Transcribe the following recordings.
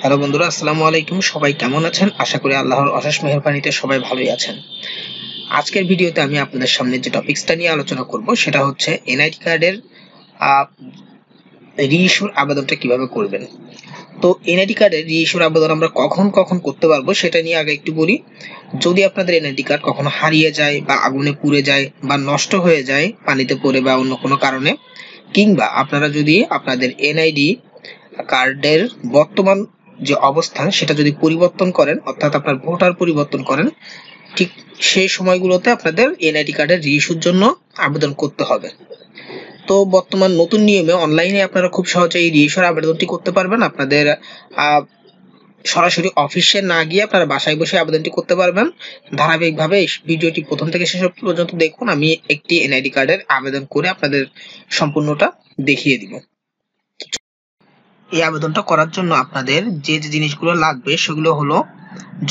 Hello বন্ধুরা, আসসালামু আলাইকুম। সবাই কেমন আছেন? আশা করি আল্লাহর অশেষ মেহেরবানিতে সবাই ভালোই আছেন। আজকের ভিডিওতে আমি আপনাদের সামনে যে টপিকসটা নিয়ে আলোচনা করব সেটা হচ্ছে এনআইডি কার্ডের রিইস্যুর আবেদনটা কিভাবে করবেন। তো এনআইডি কার্ডের রিইস্যুর আবেদন আমরা কখন কখন করতে পারবো সেটা নিয়ে আগে একটু বলি। যদি আপনাদের এনআইডি কার্ড কখনো হারিয়ে যায় বা আগুনে পুড়ে যায় বা নষ্ট হয়ে যায় পানিতে পড়ে বা অন্য কোনো কারণে, কিংবা আপনারা যদি আপনাদের এনআইডি কার্ডের বর্তমান যে অবস্থান সেটা যদি পরিবর্তন করেন, অর্থাৎ আপনার ভোটার পরিবর্তন করেন, ঠিক সেই সময়গুলোতে আপনাদের এনআইডি কার্ডের রিইস্যুর জন্য আবেদন করতে হবে। তো বর্তমান নতুন নিয়মে অনলাইনে আপনারা খুব সহজে এই রিইস্যুর আবেদনটি করতে পারবেন। আপনাদের সরাসরি অফিসে না গিয়ে আপনারা বাসায় বসে আবেদনটি করতে পারবেন। ধারাবাহিকভাবে এই ভিডিওটি প্রথম থেকে শেষ পর্যন্ত দেখুন। আমি একটি এনআইডি কার্ডের আবেদন করে আপনাদের সম্পূর্ণটা দেখিয়ে দিব। এই আবেদনটা করার জন্য আপনাদের যে যে জিনিসগুলো লাগবে সেগুলো হলো,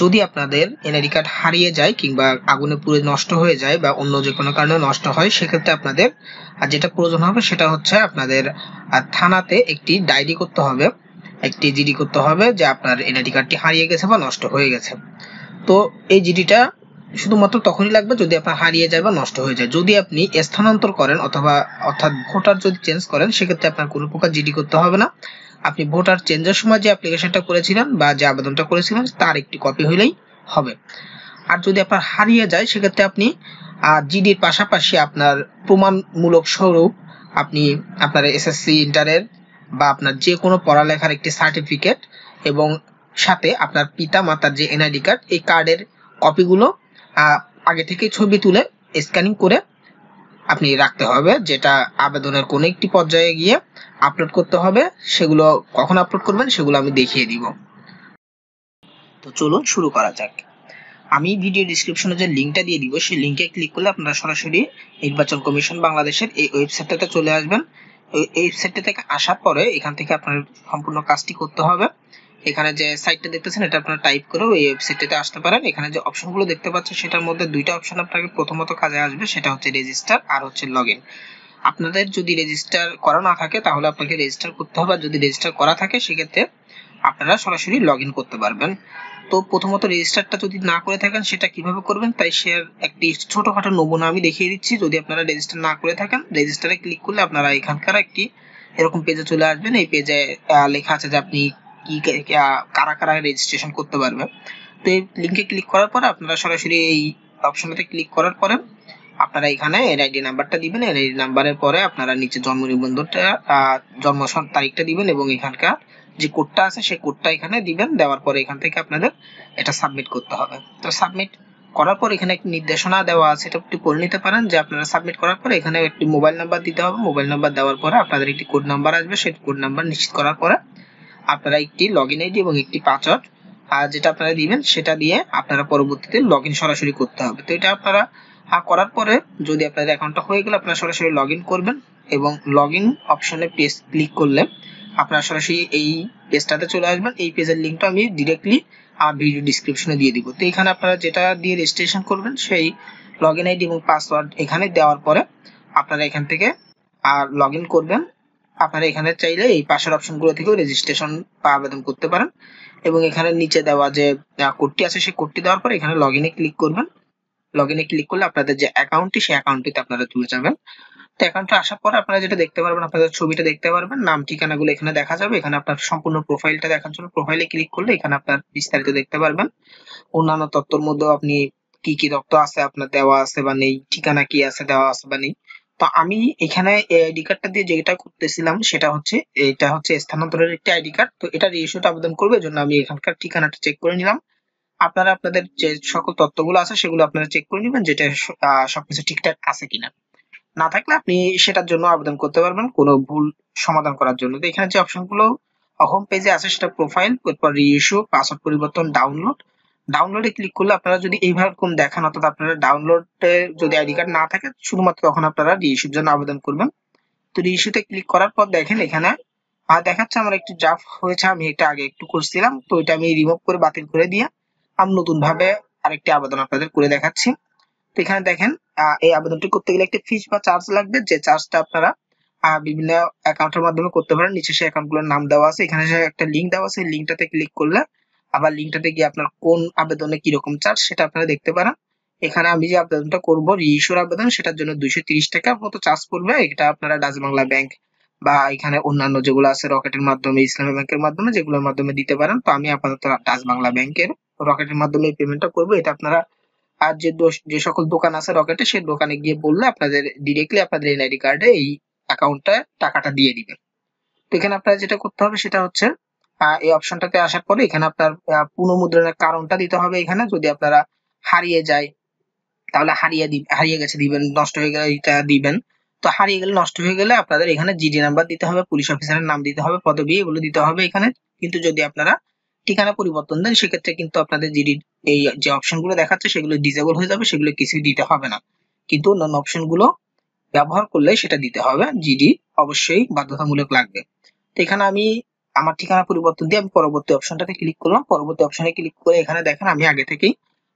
যদি আপনাদের এনআইডি কার্ড হারিয়ে যায় কিংবা আগুনে পুড়ে নষ্ট হয়ে যায় বা অন্য যে কোনো কারণে নষ্ট হয়, সেক্ষেত্রে আপনাদের যেটা প্রয়োজন হবে সেটা হচ্ছে আপনাদের থানাতে একটি ডায়েরি করতে হবে, একটি জিডি করতে হবে যে আপনার এনআইডি কার্ডটি হারিয়ে গেছে বা নষ্ট হয়ে গেছে। তো এই জিডিটা শুধুমাত্র তখনই লাগবে যদি আপনার হারিয়ে যায় বা নষ্ট হয়ে যায়। যদি আপনি স্থানান্তর করেন অর্থাৎ ভোটার যদি চেঞ্জ করেন, সেক্ষেত্রে আপনার কোনো প্রকার জিডি করতে হবে না। আপনি ভোটার চেঞ্জের সময় যে অ্যাপ্লিকেশনটা করেছিলেন বা যে আবেদনটা করেছিলেন তার একটি কপি হলেই হবে। আর যদি আপনার হারিয়ে যায়, সেক্ষেত্রে আপনি জিডির পাশাপাশি আপনার প্রমাণমূলক স্বরূপ আপনি আপনার এসএসসি ইন্টারের বা আপনার যে কোনো পড়ালেখার একটি সার্টিফিকেট এবং সাথে আপনার পিতা মাতার যে এনআইডি কার্ড, এই কার্ডের কপিগুলো আগে থেকে ছবি তুলে স্ক্যানিং করে আপনি রাখতে হবে, যেটা আবেদনের কোনো একটি পর্যায়ে গিয়ে আপলোড করতে হবে। সেগুলো কখন আপলোড করবেন সেগুলো আমি দেখিয়ে দিব। তো চলুন শুরু করা যাক। আমি ভিডিও ডিসক্রিপশনে যে লিঙ্কটা দিয়ে দিব সেই লিঙ্কে ক্লিক করলে আপনারা সরাসরি নির্বাচন কমিশন বাংলাদেশের এই ওয়েবসাইটটাতে চলে আসবেন। এই ওয়েবসাইটটা থেকে আসার পরে এখান থেকে আপনার সম্পূর্ণ কাজটি করতে হবে। এখানে যে সাইটটা দেখতেছেন এটা আপনারা টাইপ করেও এই ওয়েবসাইটটাতে আসতে পারেন। এখানে যে অপশনগুলো দেখতে পাচ্ছেন সেটার মধ্যে দুইটা অপশন আপনাকে প্রথমত কাজে আসবে, সেটা হচ্ছে রেজিস্টার আর হচ্ছে লগইন। আপনাদের যদি রেজিস্টার করা না থাকে তাহলে আপনাকে রেজিস্টার করতে হবে, আর যদি রেজিস্টার করা থাকে সেক্ষেত্রে আপনারা সরাসরি লগইন করতে পারবেন। তো প্রথমত রেজিস্টারটা যদি না করে থাকেন সেটা কিভাবে করবেন তাই সে একটি ছোটখাটো নমুনা আমি দেখিয়ে দিচ্ছি। যদি আপনারা রেজিস্টার না করে থাকেন, রেজিস্টারে ক্লিক করলে আপনারা এখানকার একটি এরকম পেজে চলে আসবেন। এই পেজে লেখা আছে যে আপনি কি কারা কারা রেজিস্ট্রেশন করতে পারবেন। তো এই লিংকে ক্লিক করার পর আপনারা সরাসরি এই অপশনটাতে ক্লিক করার পরে আপনারা এখানে এনআইডি নাম্বারটা দিবেন। এনআইডি নাম্বারের পরে আপনারা নিচে জন্ম নিবন্ধনটা জন্ম তারিখটা দিবেন এবং এখানকার যে কোডটা আছে সেই কোডটা এখানে দিবেন। দেওয়ার পরে এখান থেকে আপনাদের এটা সাবমিট করতে হবে। তো সাবমিট করার পর এখানে একটি নির্দেশনা দেওয়া আছে, এটা একটু পড়ে নিতে পারেন যে আপনারা সাবমিট করার পরে এখানে একটি মোবাইল নাম্বার দিতে হবে। মোবাইল নাম্বার দেওয়ার পরে আপনাদের একটি কোড নাম্বার আসবে, সেই কোড নাম্বার নিশ্চিত করার পরে আপনারা একটি লগইন আইডি এবং একটি পাসওয়ার্ড যেটা আপনারা দিবেন সেটা দিয়ে আপনারা পরবর্তীতে লগইন সরাসরি করতে হবে। তো এটা আপনারা করার পরে যদি আপনাদের অ্যাকাউন্টটা হয়ে গেলে আপনারা সরাসরি লগইন করবেন এবং লগইন অপশনে ক্লিক করলে আপনারা সরাসরি এই পেজটাতে চলে আসবেন। এই পেজের লিংকটা আমি ডিরেক্টলি ভিডিও ডিসক্রিপশনে দিয়ে দিব। তো এখানে আপনারা যেটা দিয়ে রেজিস্ট্রেশন করবেন সেই লগইন আইডি এবং পাসওয়ার্ড এখানে দেওয়ার পরে আপনারা এখান থেকে লগইন করবেন। আপনারা এখানে চাইলে এই পাশের অপশনগুলো থেকেও রেজিস্ট্রেশন বা আবেদন করতে পারেন এবং এখানে নিচে দেওয়া যে কোডটি আছে সেই কোডটি দেওয়ার পর এখানে লগইনে ক্লিক করবেন। লগইনে ক্লিক করলে আপনাদের যে অ্যাকাউন্টটি সেই অ্যাকাউন্টটিতে আপনারা চলে যাবেন। তো অ্যাকাউন্টে আসার পরে আপনারা যেটা দেখতে পারবেন, আপনাদের ছবিটা দেখতে পারবেন, নাম ঠিকানাগুলো এখানে দেখা যাবে। এখানে আপনার সম্পূর্ণ প্রোফাইলটা দেখার জন্য প্রোফাইলে ক্লিক করলে এখানে আপনার বিস্তারিত দেখতে পারবেন। অন্যান্য তথ্যের মধ্যেও আপনি কি কি তথ্য আছে আপনার দেওয়া আছে বা নেই, ঠিকানা কি আছে দেওয়া আছে বা নেই। তো আমি এখানে আইডি কার্ডটা দিয়ে যেটা করতেছিলাম সেটা হচ্ছে এটা হচ্ছে স্থানান্তরের একটি আইডি কার্ড। তো এটা রিইস্যুতে আবেদন করবে জন্য আমি এখানকার ঠিকানাটা চেক করে নিলাম। আপনারা আপনাদের যে সকল তথ্যগুলো আছে সেগুলো আপনারা চেক করে নেবেন যেটা সবকিছু ঠিকঠাক আছে কিনা। না থাকলে আপনি সেটার জন্য আবেদন করতে পারবেন কোনো ভুল সমাধান করার জন্য। তো এখানে যে অপশনগুলো হোম পেজে আছে সেটা প্রোফাইল, এরপর রিইস্যু, পাসওয়ার্ড পরিবর্তন, ডাউনলোড। ডাউনলোডে ক্লিক করলে আপনারা যদি এইরকম দেখান, অর্থাৎ আপনারা ডাউনলোডে যদি আইডি কার্ড না থাকে শুধুমাত্র তখন আপনারা রিইস্যুর জন্য আবেদন করবেন। তো রিইস্যুতে ক্লিক করার পর দেখেন এখানে দেখাচ্ছে আমার একটি ড্রাফট হয়েছে, আমি এটা আগে একটু করছিলাম, তো এটা আমি রিমুভ করে বাতিল করে দিয়ে আমি নতুন ভাবে আরেকটি আবেদন আপনাদের করে দেখাচ্ছি। তো এখানে দেখেন এই আবেদনটি করতে গেলে একটি ফিস বা চার্জ লাগবে, যে চার্জটা আপনারা বিভিন্ন অ্যাকাউন্টের মাধ্যমে করতে পারেন। নিচে সেই অ্যাকাউন্টগুলোর নাম দেওয়া আছে, এখানে যে একটা লিঙ্ক দেওয়া আছে, লিঙ্কটাতে ক্লিক করলে আবার লিঙ্কটাতে গিয়ে আপনার কোন আবেদনে কিরকম চার্জ সেটা আপনারা দেখতে পারেন। এখানে আমি যে আবেদনটা করব রিইস্যুর আবেদন, সেটার জন্য 230 টাকা মতো চার্জ পড়বে। এটা আপনারা ডাচ বাংলা ব্যাংক বা এখানে অন্যান্য যেগুলো আছে রকেটের মাধ্যমে, ইসলামী ব্যাংকের মাধ্যমে, যেগুলোর মাধ্যমে দিতে পারেন। তো আমি আপাতত ডাচ বাংলা ব্যাংকের রকেটের মাধ্যমে এই পেমেন্টটা করবো। এটা আপনারা আর যে সকল দোকান আছে রকেটে, সেই দোকানে গিয়ে বললে আপনাদের ডিরেক্টলি আপনাদের এনআইডি কার্ডে এই অ্যাকাউন্টে টাকাটা দিয়ে দিবে। তো এখানে আপনার যেটা করতে হবে সেটা হচ্ছে এই অপশনটাতে আসার পরে এখানে আপনার পুনঃমুদ্রণের কারণটা দিতে হবে। এখানে যদি আপনারা হারিয়ে যায় তাহলে হারিয়ে গেছে দিবেন, নষ্ট হয়ে গেলে এটা দিবেন। তো হারিয়ে গেলে, নষ্ট হয়ে গেলে আপনাদের এখানে জিডি নাম্বার দিতে হবে, পুলিশ অফিসারের নাম দিতে হবে, পদবি এগুলো দিতে হবে এখানে। কিন্তু যদি আপনারা ঠিকানা পরিবর্তন দেন সেক্ষেত্রে কিন্তু আপনাদের জিডি এই যে অপশন গুলো দেখাচ্ছে সেগুলো ডিসেবল হয়ে যাবে, সেগুলো কিছুই দিতে হবে না। কিন্তু অন্যান্য অপশন গুলো ব্যবহার করলে সেটা দিতে হবে, জিডি অবশ্যই বাধ্যতামূলক লাগবে। তো এখানে আমি আমার ঠিকানা পরিবর্তন দিয়ে আমি পরবর্তী অপশনটাতে ক্লিক করলাম। পরবর্তী অপশনে ক্লিক করে এখানে দেখেন আমি আগে থেকেই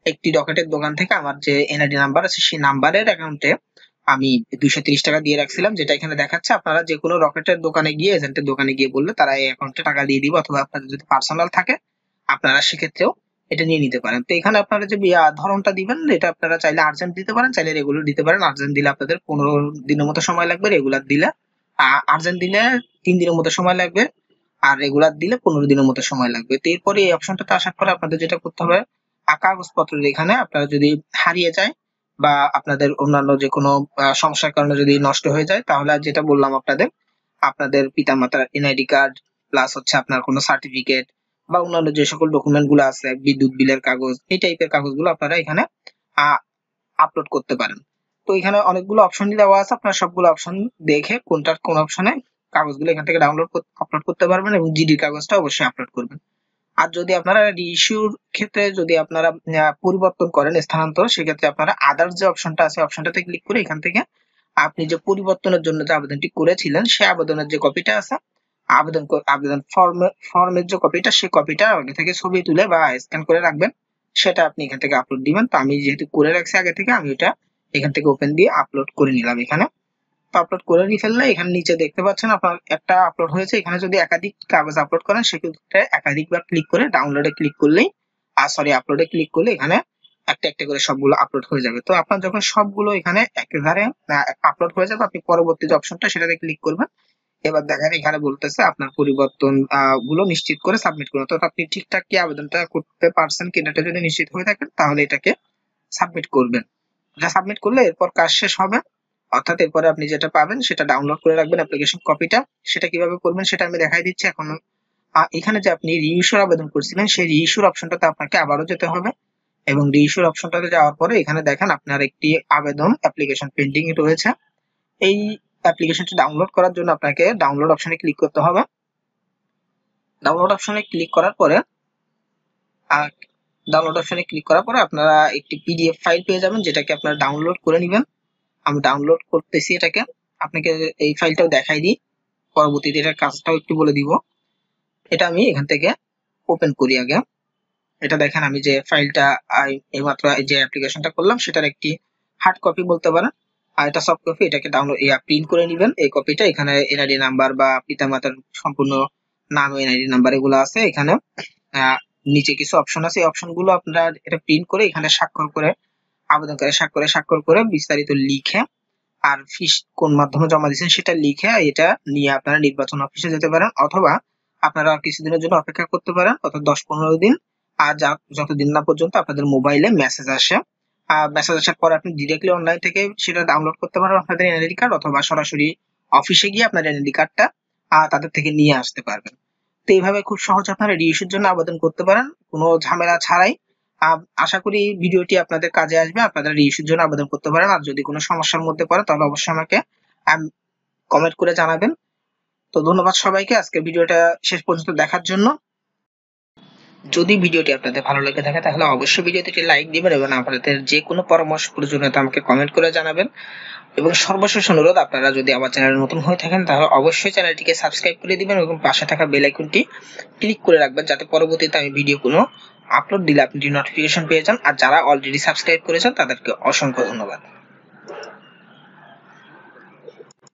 একটি রকেটের দোকান থেকে আমার যে এনআইডি নাম্বার আছে সেই নাম্বারের অ্যাকাউন্টে আমি 230 টাকা দিয়ে রাখছিলাম, যেটা এখানে দেখাচ্ছে। আপনারা যে কোনো রকেটের দোকানে গিয়ে, এজেন্টের দোকানে গিয়ে বললে তারা এই অ্যাকাউন্টে টাকা দিয়ে দিবে, অথবা আপনাদের যদি পার্সোনাল থাকে আপনারা সেক্ষেত্রেও এটা নিয়ে নিতে পারেন। তো এখানে আপনারা যে ধরনটা দিবেন, এটা আপনারা চাইলে আর্জেন্ট দিতে পারেন, চাইলে রেগুলার দিতে পারেন। আর্জেন্ট দিলে আপনাদের 15 দিনের মতো সময় লাগবে, রেগুলার দিলে আর্জেন্ট দিলে 3 দিনের মতো সময় লাগবে, আর রেগুলার দিলে 15 দিনের মতো সময় লাগবে। তো এরপরে এই অপশনটাতে আসার পরে আপনাদের যেটা করতে হবে, কাগজপত্রের এখানে আপনারা যদি হারিয়ে যায় বা আপনাদের অন্যান্য যে কোনো সমস্যার কারণে যদি নষ্ট হয়ে যায়, তাহলে যেটা বললাম আপনাদের পিতামাতার এনআইডি কার্ড প্লাস হচ্ছে আপনার কোনো সার্টিফিকেট বা অন্যান্য যে সকল ডকুমেন্ট গুলো আছে, বিদ্যুৎ বিলের কাগজ, এই টাইপের কাগজগুলো আপনারা এখানে আপলোড করতে পারেন। তো এখানে অনেকগুলো অপশন দেওয়া আছে, আপনারা সবগুলো অপশন দেখে কোন অপশনে কাগজগুলো এখান থেকে আপলোড করতে পারবেন, এবং জিডির কাগজটা অবশ্যই আপলোড করবেন। আর যদি আপনারা রিইস্যুর ক্ষেত্রে যদি আপনারা পরিবর্তন করেন, স্থানান্তর, সেক্ষেত্রে আপনারা আদার্স যে অপশনটা আছে অপশনটাতে ক্লিক করে এখান থেকে আপনি যে পরিবর্তনের জন্য যে আবেদনটি করেছিলেন সেই আবেদনের যে কপিটা আছে, আবেদন ফর্মের যে কপিটা, সেই কপিটা আগে থেকে ছবি তুলে বা স্ক্যান করে রাখবেন, সেটা আপনি এখান থেকে আপলোড দিবেন। তো আমি যেহেতু করে রাখছি আগে থেকে, আমি এটা এখান থেকে ওপেন দিয়ে আপলোড করে নিলাম। এখানে আপলোড করে ফেললে এখানে নিচে দেখতে পাচ্ছেন আপনার একটা আপলোড হয়েছে। এখানে যদি একাধিক কাগজ আপলোড করেন সেক্ষেত্রে একাধিকবার ক্লিক করে ডাউনলোডে ক্লিক করলেই আপলোডে ক্লিক করলে এখানে একটা একটা করে সবগুলো আপলোড হয়ে যাবে। তো আপনার যখন সবগুলো এখানে একেবারে আপলোড হয়ে যাবে, আপনি পরবর্তী যে অপশনটা সেটাতে ক্লিক করবেন। এবার দেখেন এখানে বলতেছে আপনার পরিবর্তন গুলো নিশ্চিত করে সাবমিট করুন। তো আপনি ঠিকঠাক কি আবেদনটা করতে পারছেন কিনা এটা যদি নিশ্চিত হয়ে থাকেন তাহলে এটাকে সাবমিট করবেন। এটা সাবমিট করলে এরপর কাজ শেষ হবে, অর্থাৎ এরপরে আপনি যেটা পাবেন সেটা ডাউনলোড করে রাখবেন অ্যাপ্লিকেশন কপিটা। সেটা কিভাবে করবেন সেটা আমি দেখাই দিচ্ছি এখন। এখানে যে আপনি রিইস্যুর আবেদন করছিলেন সেই রিইস্যুর অপশনটাতে আপনাকে আবারও যেতে হবে, এবং রিইস্যুর অপশনটাতে যাওয়ার পরে এখানে দেখেন আপনার একটি আবেদন অ্যাপ্লিকেশন পেন্ডিং রয়েছে। এই অ্যাপ্লিকেশনটি ডাউনলোড করার জন্য আপনাকে ডাউনলোড অপশনে ক্লিক করতে হবে। ডাউনলোড অপশনে ক্লিক করার পরে আপনারা একটি পিডিএফ ফাইল পেয়ে যাবেন, যেটাকে আপনারা ডাউনলোড করে নেবেন। আমি ডাউনলোড করতেছি এটাকে, আপনাকে এই ফাইলটাও দেখাই দিই, পরবর্তীতে এটার কাজটাও একটু বলে দিব। এটা আমি এখান থেকে ওপেন করি আগে। এটা দেখেন আমি যে ফাইলটা এইমাত্র যে অ্যাপ্লিকেশনটা করলাম সেটার একটি হার্ড কপি বলতে পারেন, আর এটা সফট কপি। এটাকে ডাউনলোড প্রিন্ট করে নেবেন এই কপিটা। এখানে এনআইডি নাম্বার বা পিতামাতার সম্পূর্ণ নাম, এনআইডি নাম্বার এগুলো আছে। এখানে নিচে কিছু অপশন আছে, এই অপশন গুলো আপনারা এটা প্রিন্ট করে এখানে আবেদনকারী স্বাক্ষর করে বিস্তারিত লিখে আর ফিস কোন মাধ্যমে জমা দিয়েছেন সেটা লিখে এটা নিয়ে আপনারা নির্বাচন অফিসে যেতে পারেন, অথবা আপনারা কিছুদিনের জন্য অপেক্ষা করতে পারেন, অর্থাৎ 10-15 দিন। আর যতদিন না পর্যন্ত আপনাদের মোবাইলে মেসেজ আসে, মেসেজ আসার পর আপনি ডিরেক্টলি অনলাইন থেকে সেটা ডাউনলোড করতে পারবেন আপনাদের এনআইডি কার্ড, অথবা সরাসরি অফিসে গিয়ে আপনার এনআইডি কার্ডটা তাদের থেকে নিয়ে আসতে পারবেন। তো এইভাবে খুব সহজে আপনারা রিইস্যুর জন্য আবেদন করতে পারেন কোনো ঝামেলা ছাড়াই। আশা করি ভিডিওটি আপনাদের কাজে আসবে, আপনারা রিইস্যুর জন্য আবেদন করতে পারেন। আর যদি কোনো সমস্যার মধ্যে পড়ে তাহলে অবশ্যই আমাকে কমেন্ট করে জানাবেন। তো ধন্যবাদ সবাইকে আজকে ভিডিওটা শেষ পর্যন্ত দেখার জন্য। যদি ভিডিওটি আপনাদের ভালো লেগে থাকে তাহলে অবশ্যই ভিডিওতে একটি লাইক দিবেন, এবং আপনাদের যে কোনো পরামর্শ প্রয়োজনীয়তা আমাকে কমেন্ট করে জানাবেন। এবং সর্বশেষ অনুরোধ, আপনারা যদি আমার চ্যানেলে নতুন হয়ে থাকেন তাহলে অবশ্যই চ্যানেলটিকে সাবস্ক্রাইব করে দিবেন এবং পাশে থাকা বেল আইকনটি ক্লিক করে রাখবেন, যাতে পরবর্তীতে আমি ভিডিও কোনো আপলোড দিলে আপনি নোটিফিকেশন পেয়ে যান। আর যারা অলরেডি সাবস্ক্রাইব করেছেন তাদেরকে অসংখ্য ধন্যবাদ।